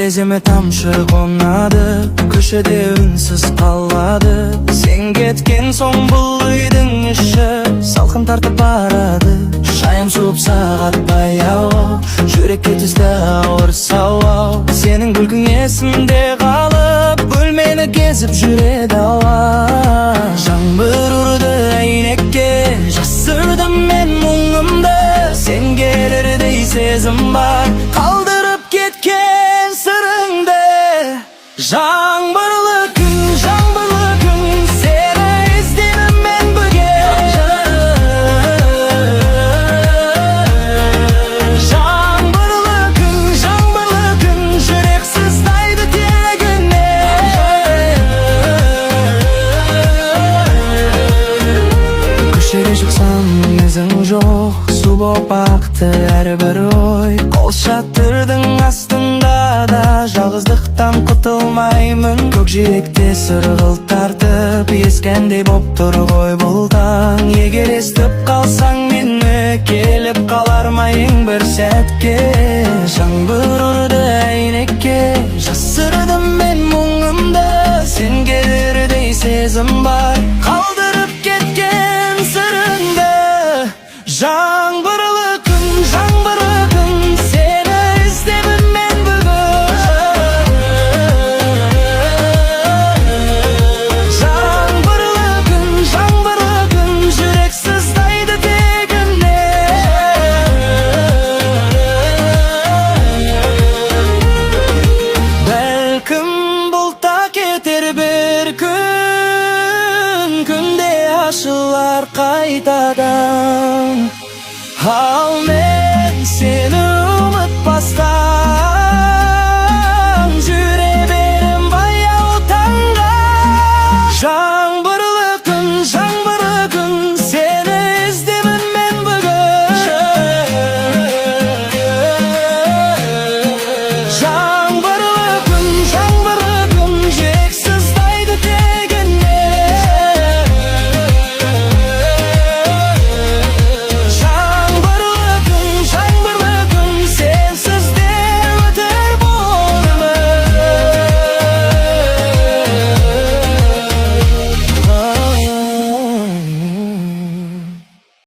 тереземе тамшы қонады, көшеде үнсіз қалады. Сен кеткен соң бұл үйдің іші салқын тартып барады. Шайым суып сағат баяу, жүрекке түсті ауыр сауал. Сенің күлкің есімде қалып, бөлмені кезіп жүреді ауа. Жаңбыр ұрды әйнекке, жасырдым мен мұңымды. Сен келердей сезім бар, қалдырып кеткен сырыңды. Жаңбырлы күн, сені іздеймін мен бүгін. Жаңбырлы күн, жүрек сыздайды тегіне. Көшеге шықсам ізің жоқ, су боп ақты әрбір ой. Қол шатырдың астында да жалғыздықтан құтылмаймын. Көкжиекте сырғылт тартып ескендей боп тұр ғой бұл таң. Егер естіп қалсаң мені, келіп қалар ма ең бір сәтке. Жаңбыр ұрды әйнекке, жасырдым мен мұңымды. Сен келердей сезім бар, қалдырып кеткен сырыңды. Жаңбырлы күн, сені іздеймін мен бүгін. Жаңбырлы күн, жүрек сыздайды тегіне. Бәлкім бұл та кетер бір күн, күнде ашылар қайтадан. Ал мен